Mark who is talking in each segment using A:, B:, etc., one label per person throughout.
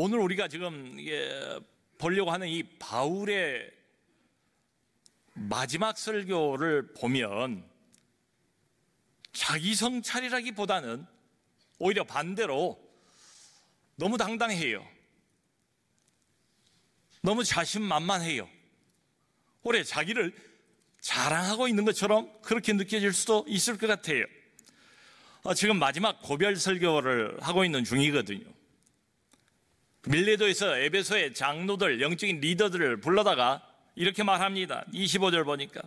A: 오늘 우리가 지금 보려고 하는 이 바울의 마지막 설교를 보면 자기 성찰이라기보다는 오히려 반대로 너무 당당해요. 너무 자신만만해요. 오히려 자기를 자랑하고 있는 것처럼 그렇게 느껴질 수도 있을 것 같아요. 지금 마지막 고별 설교를 하고 있는 중이거든요. 밀레도에서 에베소의 장로들, 영적인 리더들을 불러다가 이렇게 말합니다. 25절 보니까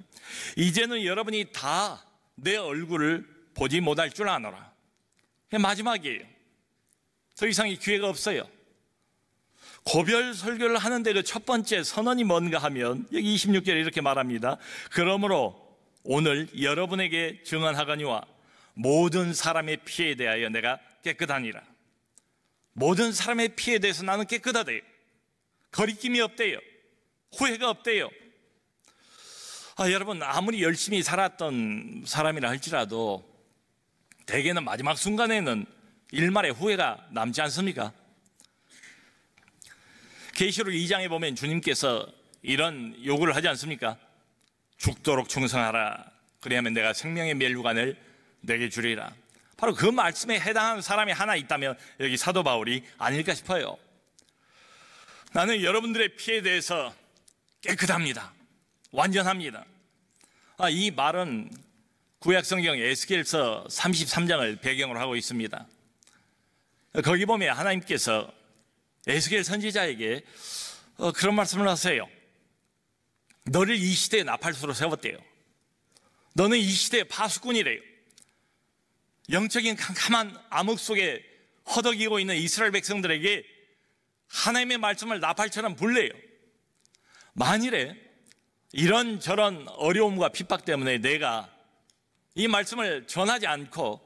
A: 이제는 여러분이 다 내 얼굴을 보지 못할 줄 아노라. 마지막이에요. 더 이상의 기회가 없어요. 고별 설교를 하는데 그 첫 번째 선언이 뭔가 하면 여기 26절에 이렇게 말합니다. 그러므로 오늘 여러분에게 증언하거니와 모든 사람의 피에 대하여 내가 깨끗하니라. 모든 사람의 피에 대해서 나는 깨끗하대요. 거리낌이 없대요. 후회가 없대요. 여러분, 아무리 열심히 살았던 사람이라 할지라도 대개는 마지막 순간에는 일말의 후회가 남지 않습니까? 계시록 2장에 보면 주님께서 이런 요구를 하지 않습니까? 죽도록 충성하라. 그리하면 내가 생명의 멸류관을 내게 주리라. 바로 그 말씀에 해당하는 사람이 하나 있다면 여기 사도 바울이 아닐까 싶어요. 나는 여러분들의 피에 대해서 깨끗합니다. 완전합니다. 이 말은 구약성경 에스겔서 33장을 배경으로 하고 있습니다. 거기 보면 하나님께서 에스겔 선지자에게 그런 말씀을 하세요. 너를 이 시대의 나팔수로 세웠대요. 너는 이 시대의 파수꾼이래요. 영적인 캄캄한 암흑 속에 허덕이고 있는 이스라엘 백성들에게 하나님의 말씀을 나팔처럼 불래요. 만일에 이런저런 어려움과 핍박 때문에 내가 이 말씀을 전하지 않고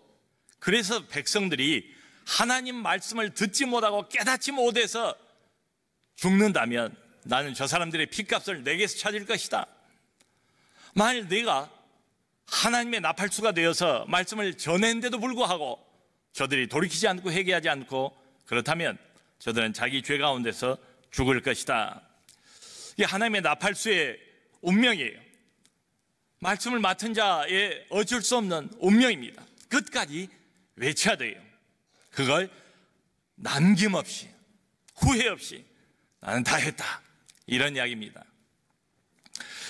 A: 그래서 백성들이 하나님 말씀을 듣지 못하고 깨닫지 못해서 죽는다면 나는 저 사람들의 핏값을 내게서 찾을 것이다. 만일 내가 하나님의 나팔수가 되어서 말씀을 전했는데도 불구하고 저들이 돌이키지 않고 회개하지 않고 그렇다면 저들은 자기 죄 가운데서 죽을 것이다. 이게 하나님의 나팔수의 운명이에요. 말씀을 맡은 자의 어쩔 수 없는 운명입니다. 끝까지 외쳐야 돼요. 그걸 남김없이 후회 없이 나는 다 했다, 이런 이야기입니다.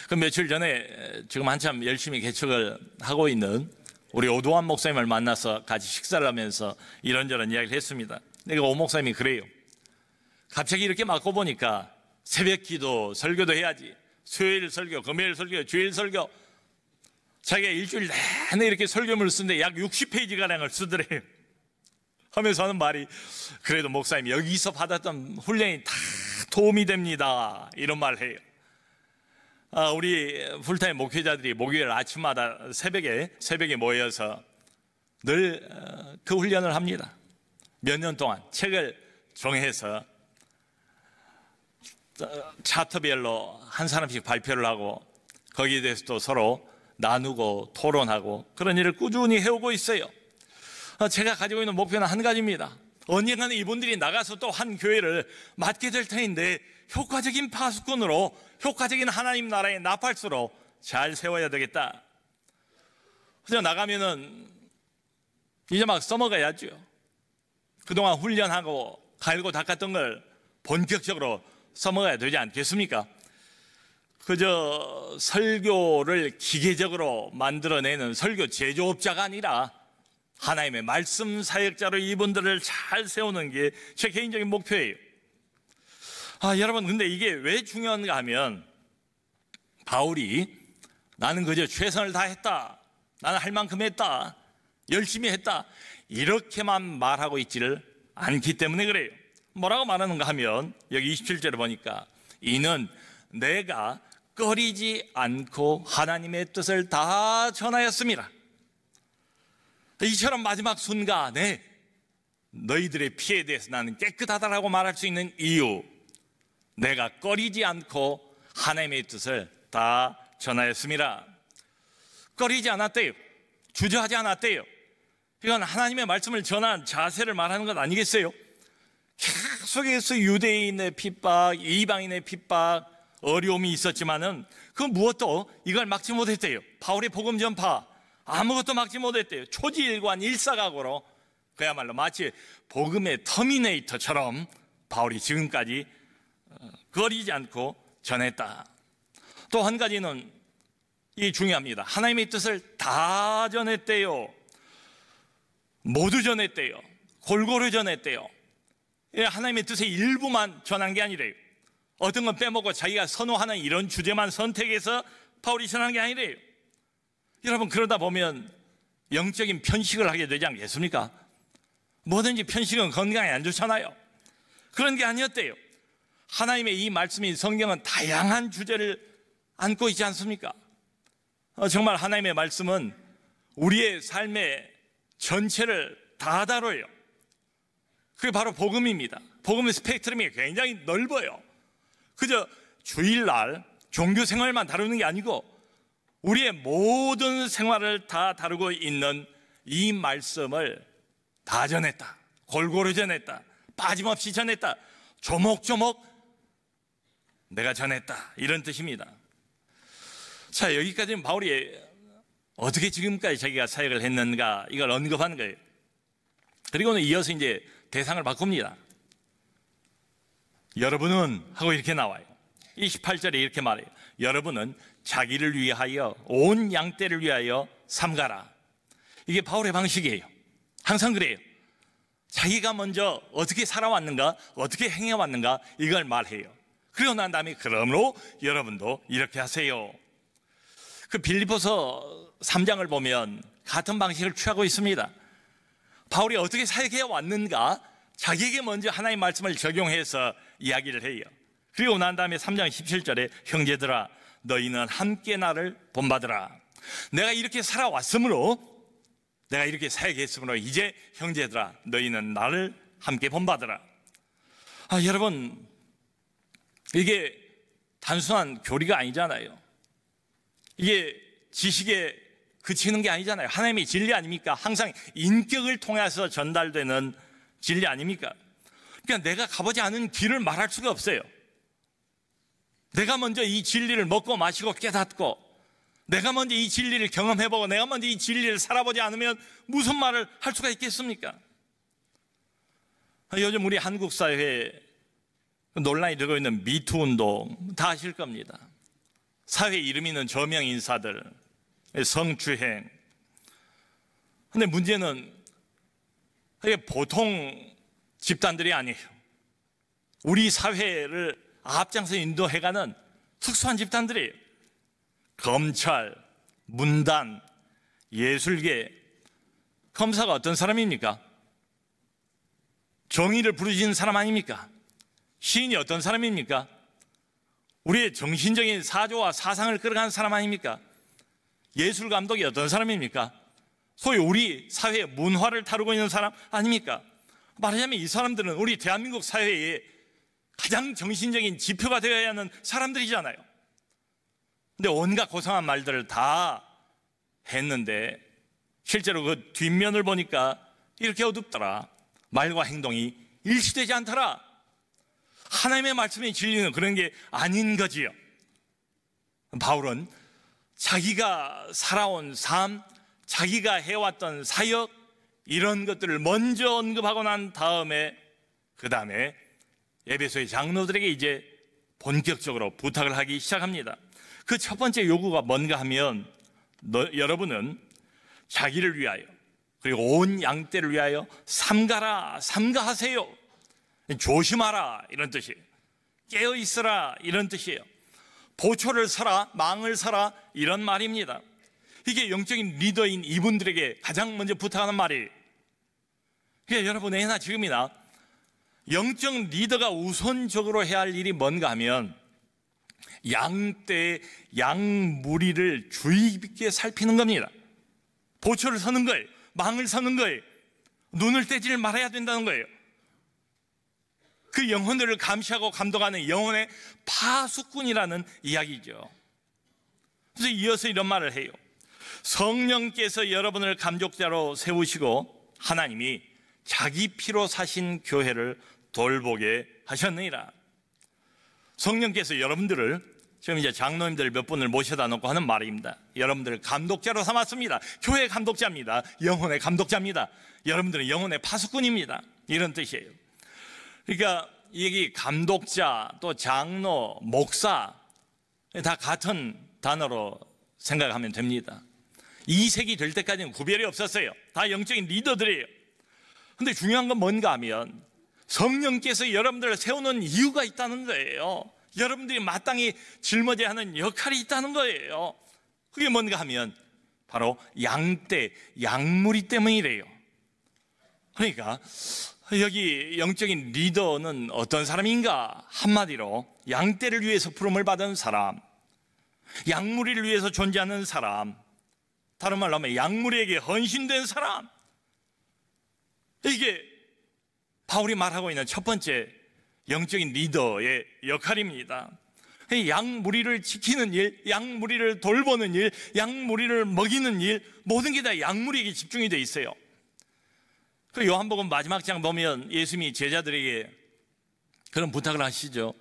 A: 그 며칠 전에 지금 한참 열심히 개척을 하고 있는 우리 오도환 목사님을 만나서 같이 식사를 하면서 이런저런 이야기를 했습니다. 근데 오 목사님이 그래요. 갑자기 이렇게 맞고 보니까 새벽 기도, 설교도 해야지, 수요일 설교, 금요일 설교, 주일 설교, 자기가 일주일 내내 이렇게 설교문을 쓰는데 약 60페이지가량을 쓰더래요. 하면서 하는 말이, 그래도 목사님 여기서 받았던 훈련이 다 도움이 됩니다, 이런 말을 해요. 우리 풀타임 목회자들이 목요일 아침마다 새벽에 모여서 늘 그 훈련을 합니다. 몇 년 동안 책을 정해서 차트별로 한 사람씩 발표를 하고 거기에 대해서 또 서로 나누고 토론하고 그런 일을 꾸준히 해오고 있어요. 제가 가지고 있는 목표는 한 가지입니다. 언젠가는 이분들이 나가서 또 한 교회를 맡게 될 터인데 효과적인 파수꾼으로, 효과적인 하나님 나라의 나팔수로 잘 세워야 되겠다. 그래서 나가면은 이제 막 써먹어야죠. 그동안 훈련하고 갈고 닦았던 걸 본격적으로 써먹어야 되지 않겠습니까? 그저 설교를 기계적으로 만들어내는 설교 제조업자가 아니라 하나님의 말씀 사역자로 이분들을 잘 세우는 게 제 개인적인 목표예요. 여러분, 근데 이게 왜 중요한가 하면 바울이 나는 그저 최선을 다했다, 나는 할 만큼 했다, 열심히 했다, 이렇게만 말하고 있지를 않기 때문에 그래요. 뭐라고 말하는가 하면 여기 27절에 보니까 이는 내가 꺼리지 않고 하나님의 뜻을 다 전하였습니다. 이처럼 마지막 순간에 너희들의 피에 대해서 나는 깨끗하다라고 말할 수 있는 이유, 내가 꺼리지 않고 하나님의 뜻을 다 전하였습니다. 꺼리지 않았대요. 주저하지 않았대요. 이건 하나님의 말씀을 전한 자세를 말하는 것 아니겠어요? 속에서 유대인의 핍박, 이방인의 핍박, 어려움이 있었지만은 그 무엇도 이걸 막지 못했대요. 바울의 복음 전파 아무것도 막지 못했대요. 초지일관 일사각오로 그야말로 마치 복음의 터미네이터처럼 바울이 지금까지 거리지 않고 전했다. 또 한 가지는 이 중요합니다. 하나님의 뜻을 다 전했대요. 모두 전했대요. 골고루 전했대요. 하나님의 뜻의 일부만 전한 게 아니래요. 어떤 건 빼먹고 자기가 선호하는 이런 주제만 선택해서 바울이 전한 게 아니래요. 여러분, 그러다 보면 영적인 편식을 하게 되지 않겠습니까? 뭐든지 편식은 건강에 안 좋잖아요. 그런 게 아니었대요. 하나님의 이 말씀인 성경은 다양한 주제를 안고 있지 않습니까? 정말 하나님의 말씀은 우리의 삶의 전체를 다 다뤄요. 그게 바로 복음입니다. 복음의 스펙트럼이 굉장히 넓어요. 그저 주일날 종교 생활만 다루는 게 아니고 우리의 모든 생활을 다 다루고 있는 이 말씀을 다 전했다. 골고루 전했다. 빠짐없이 전했다. 조목조목 내가 전했다. 이런 뜻입니다. 자, 여기까지는 바울이 어떻게 지금까지 자기가 사역을 했는가 이걸 언급하는 거예요. 그리고는 이어서 이제 대상을 바꿉니다. 여러분은 하고 이렇게 나와요. 28절에 이렇게 말해요. 여러분은 자기를 위하여 온 양떼를 위하여 삼가라. 이게 바울의 방식이에요. 항상 그래요. 자기가 먼저 어떻게 살아왔는가, 어떻게 행해왔는가 이걸 말해요. 그리고 난 다음에 그러므로 여러분도 이렇게 하세요. 그 빌립보서 3장을 보면 같은 방식을 취하고 있습니다. 바울이 어떻게 사역해 왔는가 자기에게 먼저 하나님의 말씀을 적용해서 이야기를 해요. 그리고 난 다음에 3장 17절에 형제들아 너희는 함께 나를 본받으라. 내가 이렇게 살아왔으므로, 내가 이렇게 사역했으므로 이제 형제들아 너희는 나를 함께 본받으라. 여러분, 이게 단순한 교리가 아니잖아요. 이게 지식에 그치는 게 아니잖아요. 하나님의 진리 아닙니까? 항상 인격을 통해서 전달되는 진리 아닙니까? 그러니까 내가 가보지 않은 길을 말할 수가 없어요. 내가 먼저 이 진리를 먹고 마시고 깨닫고, 내가 먼저 이 진리를 경험해보고, 내가 먼저 이 진리를 살아보지 않으면 무슨 말을 할 수가 있겠습니까? 요즘 우리 한국 사회에 논란이 되고 있는 미투 운동 다 아실 겁니다. 사회 이름 있는 저명 인사들, 성추행. 근데 문제는 이게 보통 집단들이 아니에요. 우리 사회를 앞장서 인도해가는 특수한 집단들이에요. 검찰, 문단, 예술계. 검사가 어떤 사람입니까? 정의를 부르짖는 사람 아닙니까? 시인이 어떤 사람입니까? 우리의 정신적인 사조와 사상을 끌어가는 사람 아닙니까? 예술 감독이 어떤 사람입니까? 소위 우리 사회의 문화를 다루고 있는 사람 아닙니까? 말하자면 이 사람들은 우리 대한민국 사회의 가장 정신적인 지표가 되어야 하는 사람들이잖아요. 근데 온갖 고상한 말들을 다 했는데 실제로 그 뒷면을 보니까 이렇게 어둡더라. 말과 행동이 일치되지 않더라. 하나님의 말씀의 진리는 그런 게 아닌 거지요. 바울은 자기가 살아온 삶, 자기가 해왔던 사역, 이런 것들을 먼저 언급하고 난 다음에 그 다음에 에베소의 장로들에게 이제 본격적으로 부탁을 하기 시작합니다. 그 첫 번째 요구가 뭔가 하면 여러분은 자기를 위하여 그리고 온 양떼를 위하여 삼가라, 삼가하세요. 조심하라 이런 뜻이에요. 깨어있으라 이런 뜻이에요. 보초를 서라, 망을 서라 이런 말입니다. 이게 영적인 리더인 이분들에게 가장 먼저 부탁하는 말이에요. 그러니까 여러분, 애나 지금이나 영적 리더가 우선적으로 해야 할 일이 뭔가 하면 양떼, 양무리를 주의 깊게 살피는 겁니다. 보초를 서는 거예요. 망을 서는 거예요. 눈을 떼지를 말아야 된다는 거예요. 그 영혼들을 감시하고 감독하는 영혼의 파수꾼이라는 이야기죠. 그래서 이어서 이런 말을 해요. 성령께서 여러분을 감독자로 세우시고 하나님이 자기 피로 사신 교회를 돌보게 하셨느니라. 성령께서 여러분들을, 지금 이제 장로님들 몇 분을 모셔다 놓고 하는 말입니다. 여러분들을 감독자로 삼았습니다. 교회 감독자입니다. 영혼의 감독자입니다. 여러분들은 영혼의 파수꾼입니다. 이런 뜻이에요. 그러니까 여기 감독자, 또 장로, 목사 다 같은 단어로 생각하면 됩니다. 이색이 될 때까지는 구별이 없었어요. 다 영적인 리더들이에요. 근데 중요한 건 뭔가 하면 성령께서 여러분들을 세우는 이유가 있다는 거예요. 여러분들이 마땅히 짊어져야 하는 역할이 있다는 거예요. 그게 뭔가 하면 바로 양떼, 양무리 때문이래요. 그러니까 여기 영적인 리더는 어떤 사람인가? 한마디로 양떼를 위해서 부름을 받은 사람, 양무리를 위해서 존재하는 사람, 다른 말로 하면 양무리에게 헌신된 사람. 이게 바울이 말하고 있는 첫 번째 영적인 리더의 역할입니다. 양무리를 지키는 일, 양무리를 돌보는 일, 양무리를 먹이는 일, 모든 게 다 양무리에게 집중이 되어 있어요. 그 요한복음 마지막 장 보면 예수님이 제자들에게 그런 부탁을 하시죠.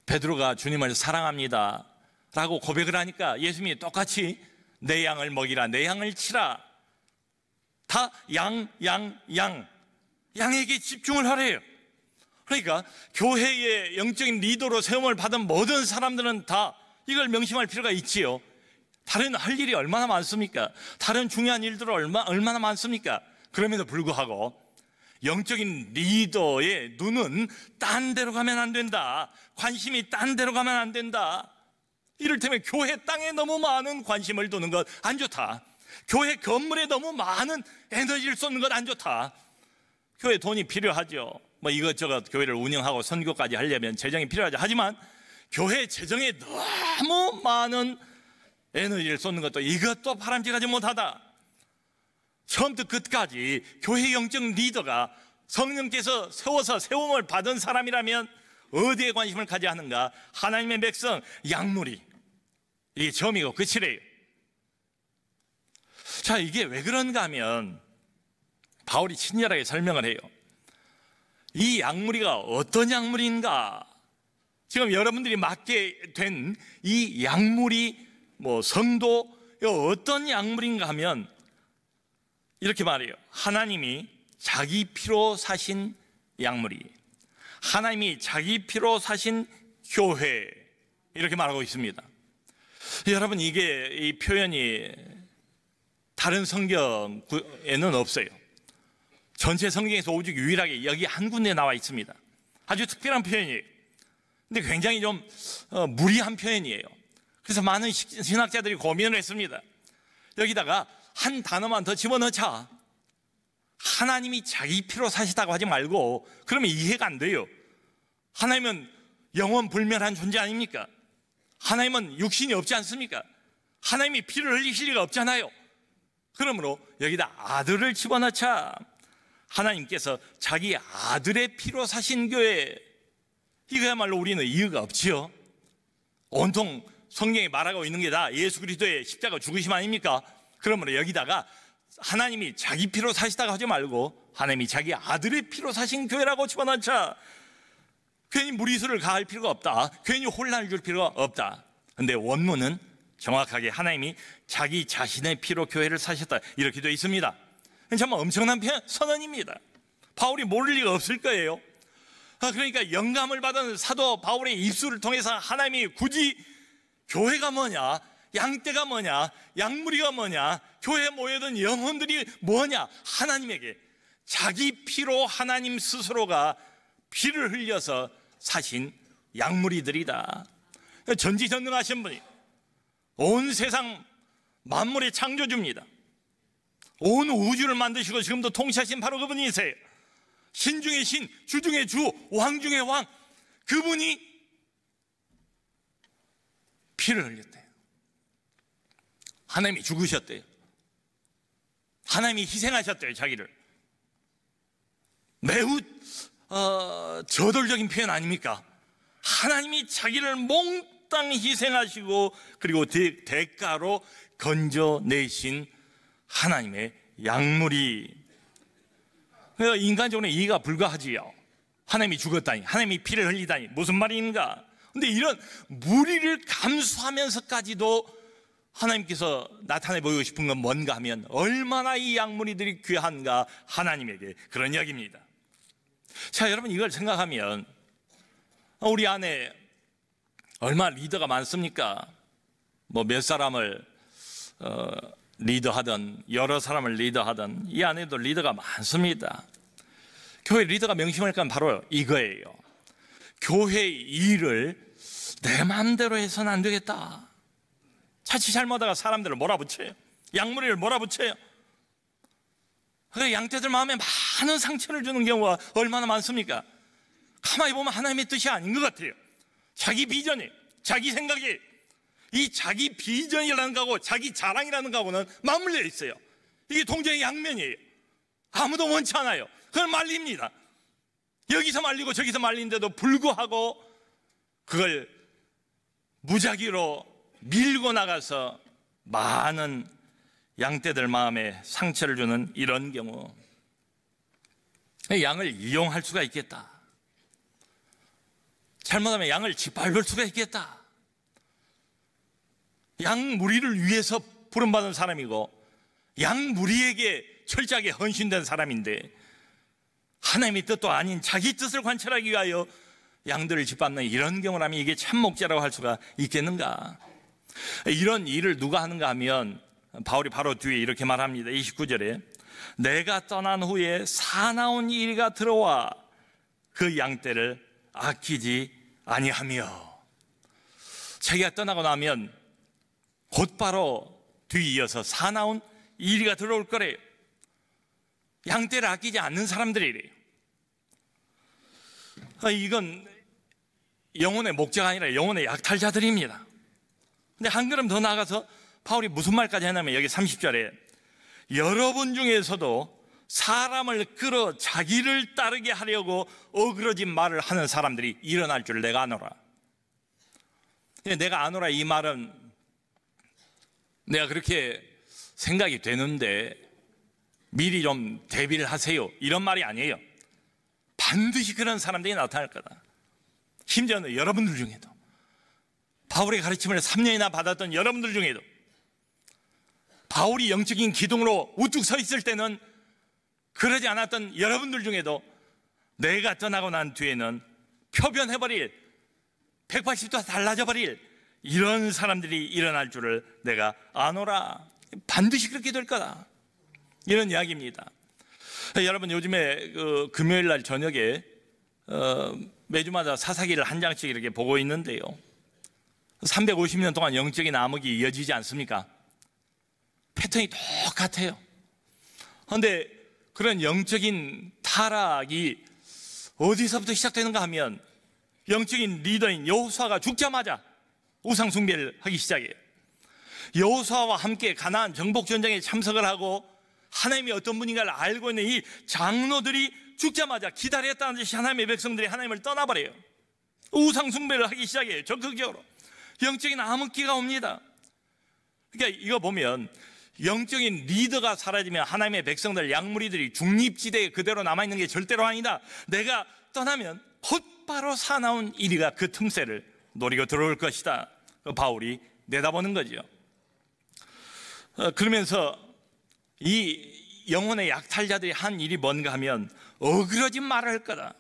A: 베드로가 주님을 사랑합니다 라고 고백을 하니까 예수님이 똑같이 내 양을 먹이라, 내 양을 치라, 다 양에게 집중을 하래요. 그러니까 교회의 영적인 리더로 세움을 받은 모든 사람들은 다 이걸 명심할 필요가 있지요. 다른 할 일이 얼마나 많습니까? 다른 중요한 일들은 얼마나 많습니까? 그럼에도 불구하고 영적인 리더의 눈은 딴 데로 가면 안 된다. 관심이 딴 데로 가면 안 된다. 이를테면 교회 땅에 너무 많은 관심을 두는 것 안 좋다. 교회 건물에 너무 많은 에너지를 쏟는 것 안 좋다. 교회 돈이 필요하죠. 뭐 이것저것 교회를 운영하고 선교까지 하려면 재정이 필요하죠. 하지만 교회 재정에 너무 많은 에너지를 쏟는 것도 이것도 바람직하지 못하다. 처음부터 끝까지 교회 영적 리더가 성령께서 세워서 세움을 받은 사람이라면 어디에 관심을 가져야 하는가? 하나님의 백성, 양무리. 이게 처음이고 끝이래요. 자, 이게 왜 그런가 하면 바울이 친절하게 설명을 해요. 이 양무리가 어떤 양무리인가? 지금 여러분들이 맡게 된 이 양무리, 성도, 어떤 양무리인가 하면 이렇게 말해요. 하나님이 자기 피로 사신 양무리, 하나님이 자기 피로 사신 교회, 이렇게 말하고 있습니다. 여러분, 이 표현이 다른 성경에는 없어요. 전체 성경에서 오직 유일하게 여기 한 군데 나와 있습니다. 아주 특별한 표현이에요. 근데 굉장히 좀 무리한 표현이에요. 그래서 많은 신학자들이 고민을 했습니다. 여기다가 한 단어만 더 집어넣자. 하나님이 자기 피로 사시다고 하지 말고, 그러면 이해가 안 돼요. 하나님은 영원 불멸한 존재 아닙니까? 하나님은 육신이 없지 않습니까? 하나님이 피를 흘리실 리가 없잖아요. 그러므로 여기다 아들을 집어넣자. 하나님께서 자기 아들의 피로 사신 교회, 이거야말로 우리는 이유가 없지요. 온통 성경에 말하고 있는 게 다 예수 그리스도의 십자가 죽으심 아닙니까? 그러므로 여기다가 하나님이 자기 피로 사시다가 하지 말고 하나님이 자기 아들의 피로 사신 교회라고 집어넣자. 괜히 무리수를 가할 필요가 없다. 괜히 혼란을 줄 필요가 없다. 근데 원문은 정확하게 하나님이 자기 자신의 피로 교회를 사셨다, 이렇게 되어 있습니다. 정말 엄청난 선언입니다. 바울이 모를 리가 없을 거예요. 그러니까 영감을 받은 사도 바울의 입술을 통해서 하나님이 굳이 교회가 뭐냐, 양떼가 뭐냐, 양무리가 뭐냐, 교회에 모여든 영혼들이 뭐냐, 하나님에게 자기 피로 하나님 스스로가 피를 흘려서 사신 양무리들이다. 전지전능하신 분이 온 세상 만물의 창조주입니다. 온 우주를 만드시고 지금도 통치하신 바로 그분이세요. 신 중의 신, 주 중의 주, 왕 중의 왕, 그분이 피를 흘렸대요. 하나님이 죽으셨대요. 하나님이 희생하셨대요, 자기를. 매우 저돌적인 표현 아닙니까? 하나님이 자기를 몽땅 희생하시고 그리고 대가로 건져내신 하나님의 양무리. 인간적으로 이해가 불가하지요. 하나님이 죽었다니, 하나님이 피를 흘리다니 무슨 말인가? 근데 이런 무리를 감수하면서까지도 하나님께서 나타내 보이고 싶은 건 뭔가 하면 얼마나 이 양무리들이 귀한가 하나님에게, 그런 이야기입니다. 자, 여러분 이걸 생각하면 우리 안에 얼마나 리더가 많습니까? 뭐 몇 사람을 리더하든 여러 사람을 리더하든 이 안에도 리더가 많습니다. 교회 리더가 명심할 건 바로 이거예요. 교회의 일을 내 마음대로 해서는 안 되겠다. 자칫 잘못하다가 사람들을 몰아붙여요. 양무리를 몰아붙여요. 그래서 양떼들 마음에 많은 상처를 주는 경우가 얼마나 많습니까? 가만히 보면 하나님의 뜻이 아닌 것 같아요. 자기 비전이, 자기 생각이, 이 자기 비전이라는 거하고 자기 자랑이라는 거하고는 맞물려 있어요. 이게 동전의 양면이에요. 아무도 원치 않아요. 그걸 말립니다. 여기서 말리고 저기서 말리는데도 불구하고 그걸 무작위로 밀고 나가서 많은 양떼들 마음에 상처를 주는 이런 경우, 양을 이용할 수가 있겠다. 잘못하면 양을 짓밟을 수가 있겠다. 양 무리를 위해서 부름받은 사람이고 양 무리에게 철저하게 헌신된 사람인데 하나님의 뜻도 아닌 자기 뜻을 관철하기 위하여 양들을 짓밟는 이런 경우라면 이게 참 목자라고 할 수가 있겠는가? 이런 일을 누가 하는가 하면 바울이 바로 뒤에 이렇게 말합니다. 29절에 내가 떠난 후에 사나운 이리가 들어와 그 양떼를 아끼지 아니하며, 자기가 떠나고 나면 곧바로 뒤이어서 사나운 이리가 들어올 거래요. 양떼를 아끼지 않는 사람들이래요. 이건 영혼의 목자가 아니라 영혼의 약탈자들입니다. 근데 한 걸음 더 나아가서 바울이 무슨 말까지 했냐면 여기 30절에 여러분 중에서도 사람을 끌어 자기를 따르게 하려고 어그러진 말을 하는 사람들이 일어날 줄 내가 아노라. 내가 아노라 이 말은 내가 그렇게 생각이 되는데 미리 좀 대비를 하세요, 이런 말이 아니에요. 반드시 그런 사람들이 나타날 거다. 심지어는 여러분들 중에도, 바울의 가르침을 3년이나 받았던 여러분들 중에도, 바울이 영적인 기둥으로 우뚝 서 있을 때는 그러지 않았던 여러분들 중에도 내가 떠나고 난 뒤에는 표변해버릴, 180도 달라져버릴 이런 사람들이 일어날 줄을 내가 아노라. 반드시 그렇게 될 거다, 이런 이야기입니다. 여러분 요즘에 금요일 날 저녁에 매주마다 사사기를 한 장씩 이렇게 보고 있는데요, 350년 동안 영적인 암흑이 이어지지 않습니까? 패턴이 똑같아요. 그런데 그런 영적인 타락이 어디서부터 시작되는가 하면 영적인 리더인 여호수아가 죽자마자 우상 숭배를 하기 시작해요. 여호수아와 함께 가나안 정복 전쟁에 참석을 하고 하나님이 어떤 분인가를 알고 있는 이 장로들이 죽자마자 기다렸다는 듯이 하나님의 백성들이 하나님을 떠나버려요. 우상 숭배를 하기 시작해요. 적극적으로 영적인 암흑기가 옵니다. 그러니까 이거 보면 영적인 리더가 사라지면 하나님의 백성들, 양무리들이 중립지대에 그대로 남아있는 게 절대로 아니다. 내가 떠나면 곧바로 사나운 이리가 그 틈새를 노리고 들어올 것이다. 바울이 내다보는 거죠. 그러면서 이 영혼의 약탈자들이 한 일이 뭔가 하면 어그러진 말을 할 거다.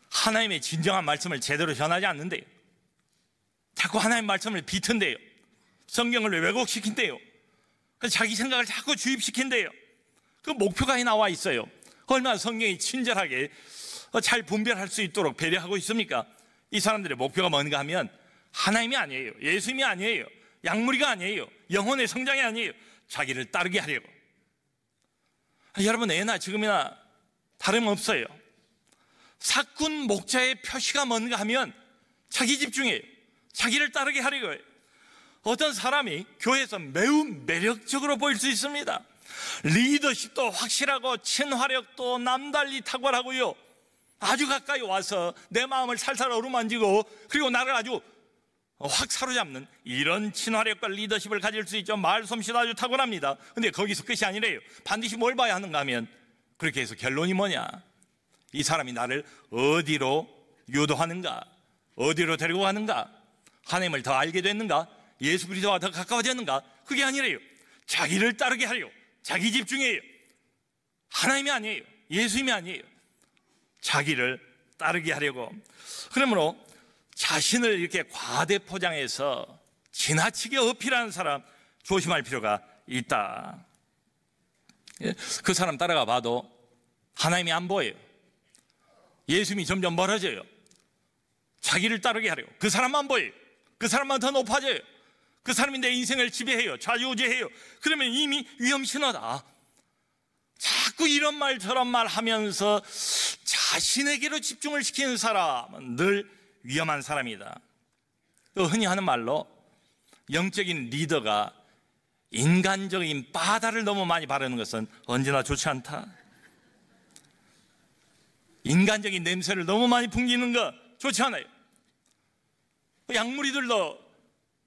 A: 하나님의 진정한 말씀을 제대로 전하지 않는데요, 자꾸 하나님의 말씀을 비튼대요. 성경을 왜곡시킨대요. 자기 생각을 자꾸 주입시킨대요. 그 목표가 나와 있어요. 얼마나 성경이 친절하게 잘 분별할 수 있도록 배려하고 있습니까? 이 사람들의 목표가 뭔가 하면 하나님이 아니에요, 예수님이 아니에요, 양무리가 아니에요, 영혼의 성장이 아니에요. 자기를 따르게 하려고. 여러분 애나 지금이나 다름없어요. 사꾼 목자의 표시가 뭔가 하면 자기 집중이에요. 자기를 따르게 하려고 해요. 어떤 사람이 교회에서 매우 매력적으로 보일 수 있습니다. 리더십도 확실하고 친화력도 남달리 탁월하고요, 아주 가까이 와서 내 마음을 살살 어루만지고 그리고 나를 아주 확 사로잡는 이런 친화력과 리더십을 가질 수 있죠. 말솜씨도 아주 탁월합니다. 근데 거기서 끝이 아니래요. 반드시 뭘 봐야 하는가 하면 그렇게 해서 결론이 뭐냐? 이 사람이 나를 어디로 유도하는가, 어디로 데리고 가는가, 하나님을 더 알게 됐는가, 예수 그리스도와 더 가까워졌는가. 그게 아니래요. 자기를 따르게 하래요. 자기 집중이에요. 하나님이 아니에요. 예수님이 아니에요. 자기를 따르게 하려고. 그러므로 자신을 이렇게 과대 포장해서 지나치게 어필하는 사람 조심할 필요가 있다. 그 사람 따라가 봐도 하나님이 안 보여요. 예수님이 점점 멀어져요. 자기를 따르게 하려고. 그 사람만 보여요. 그 사람만 더 높아져요. 그 사람이 내 인생을 지배해요. 좌지우지해요. 그러면 이미 위험신호다. 자꾸 이런 말 저런 말 하면서 자신에게로 집중을 시키는 사람은 늘 위험한 사람이다. 또 흔히 하는 말로 영적인 리더가 인간적인 바다를 너무 많이 바르는 것은 언제나 좋지 않다. 인간적인 냄새를 너무 많이 풍기는 거 좋지 않아요. 약물이들도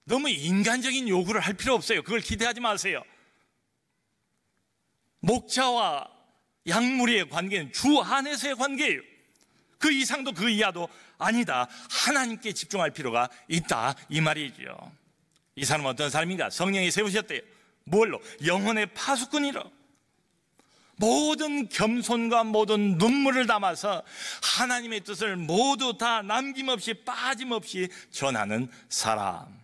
A: 너무 인간적인 요구를 할 필요 없어요. 그걸 기대하지 마세요. 목자와 약물의 관계는 주 안에서의 관계예요. 그 이상도 그 이하도 아니다. 하나님께 집중할 필요가 있다, 이 말이죠. 이 사람은 어떤 사람인가? 성령이 세우셨대요. 뭘로? 영혼의 파수꾼이로. 모든 겸손과 모든 눈물을 담아서 하나님의 뜻을 모두 다 남김없이 빠짐없이 전하는 사람.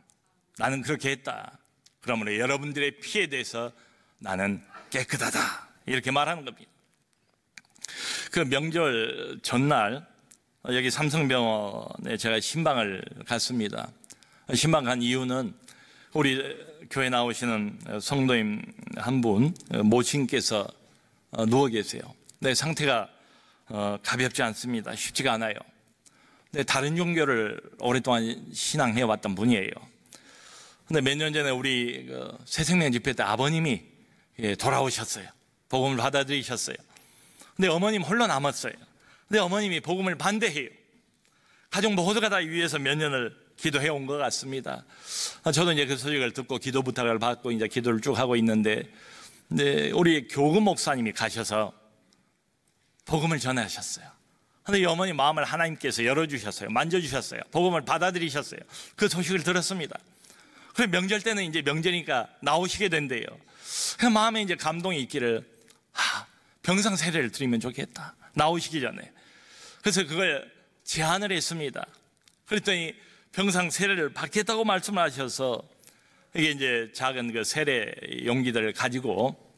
A: 나는 그렇게 했다. 그러므로 여러분들의 피에 대해서 나는 깨끗하다, 이렇게 말하는 겁니다. 그 명절 전날 여기 삼성병원에 제가 신방을 갔습니다. 신방 간 이유는 우리 교회 나오시는 성도님 한 분 모친께서 누워 계세요. 내 상태가 가볍지 않습니다. 쉽지가 않아요. 근데 다른 종교를 오랫동안 신앙해 왔던 분이에요. 근데 몇 년 전에 우리 새생명 집회 때 아버님이 돌아오셨어요. 복음을 받아들이셨어요. 근데 어머님 홀로 남았어요. 근데 어머님이 복음을 반대해요. 가족 모두가 다 위해서 몇 년을 기도해 온 것 같습니다. 저도 이제 그 소식을 듣고 기도 부탁을 받고 이제 기도를 쭉 하고 있는데, 근데 우리 교구 목사님이 가셔서 복음을 전하셨어요. 근데 이 어머니 마음을 하나님께서 열어주셨어요. 만져주셨어요. 복음을 받아들이셨어요. 그 소식을 들었습니다. 그래서 명절 때는 이제 명절이니까 나오시게 된대요. 그래서 마음에 이제 감동이 있기를, 병상 세례를 드리면 좋겠다, 나오시기 전에. 그래서 그걸 제안을 했습니다. 그랬더니 병상 세례를 받겠다고 말씀을 하셔서 이게 이제 작은 그 세례 용기들을 가지고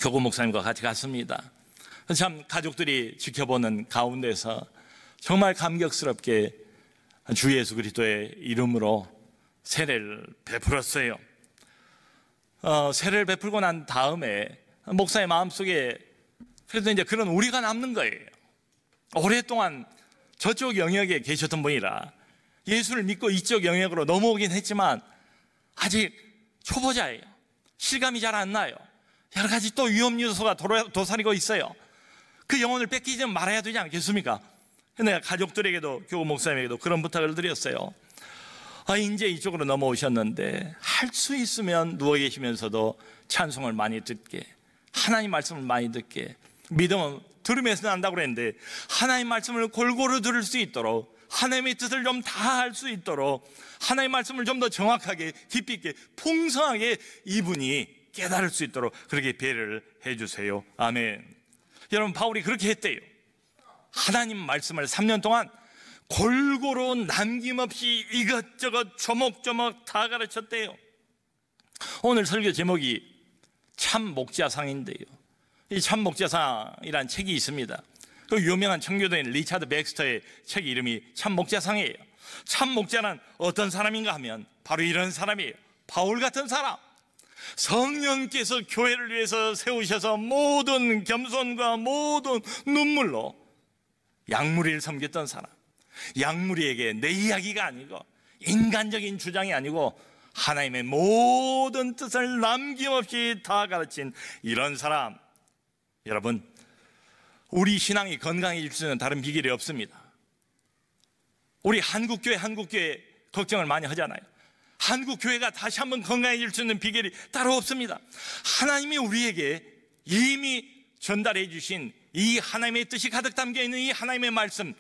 A: 교구 목사님과 같이 갔습니다. 참 가족들이 지켜보는 가운데서 정말 감격스럽게 주 예수 그리스도의 이름으로 세례를 베풀었어요. 세례를 베풀고 난 다음에 목사의 마음속에 그래도 이제 그런 우리가 남는 거예요. 오랫동안 저쪽 영역에 계셨던 분이라 예수를 믿고 이쪽 영역으로 넘어오긴 했지만 아직 초보자예요. 실감이 잘 안 나요. 여러 가지 또 위험 요소가 도사리고 있어요. 그 영혼을 뺏기지 말아야 되지 않겠습니까? 내가 가족들에게도 교구 목사님에게도 그런 부탁을 드렸어요. 이제 이쪽으로 넘어오셨는데 할 수 있으면 누워 계시면서도 찬송을 많이 듣게, 하나님 말씀을 많이 듣게, 믿음은 들으면서 난다고 그랬는데 하나님 말씀을 골고루 들을 수 있도록, 하나님의 뜻을 좀 다 할 수 있도록, 하나님의 말씀을 좀 더 정확하게 깊이 있게 풍성하게 이분이 깨달을 수 있도록 그렇게 배려를 해주세요. 아멘. 여러분, 바울이 그렇게 했대요. 하나님 말씀을 3년 동안 골고루 남김없이 이것저것 조목조목 다 가르쳤대요. 오늘 설교 제목이 참 목자상인데요, 이 참 목자상이라는 책이 있습니다. 그 유명한 청교도인 리차드 백스터의 책 이름이 참 목자상이에요. 참 목자는 어떤 사람인가 하면 바로 이런 사람이에요. 바울 같은 사람. 성령께서 교회를 위해서 세우셔서 모든 겸손과 모든 눈물로 양무리를 섬겼던 사람. 양무리에게 내 이야기가 아니고 인간적인 주장이 아니고 하나님의 모든 뜻을 남김없이 다 가르친 이런 사람. 여러분, 우리 신앙이 건강해질 수 있는 다른 비결이 없습니다. 우리 한국교회 걱정을 많이 하잖아요. 한국교회가 다시 한번 건강해질 수 있는 비결이 따로 없습니다. 하나님이 우리에게 이미 전달해 주신 이 하나님의 뜻이 가득 담겨 있는 이 하나님의 말씀,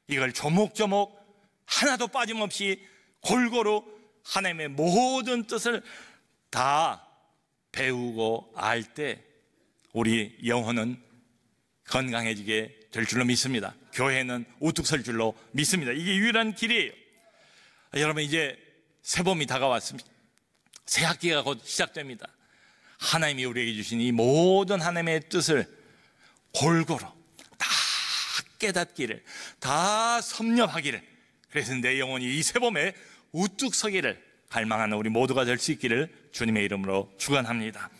A: 이걸 조목조목 하나도 빠짐없이 골고루 하나님의 모든 뜻을 다 배우고 알 때 우리 영혼은 건강해지게 될 줄로 믿습니다. 교회는 우뚝 설 줄로 믿습니다. 이게 유일한 길이에요. 여러분, 이제 새봄이 다가왔습니다. 새 학기가 곧 시작됩니다. 하나님이 우리에게 주신 이 모든 하나님의 뜻을 골고루 다 깨닫기를, 다 섭렵하기를, 그래서 내 영혼이 이 새봄에 우뚝 서기를 갈망하는 우리 모두가 될 수 있기를 주님의 이름으로 축원합니다.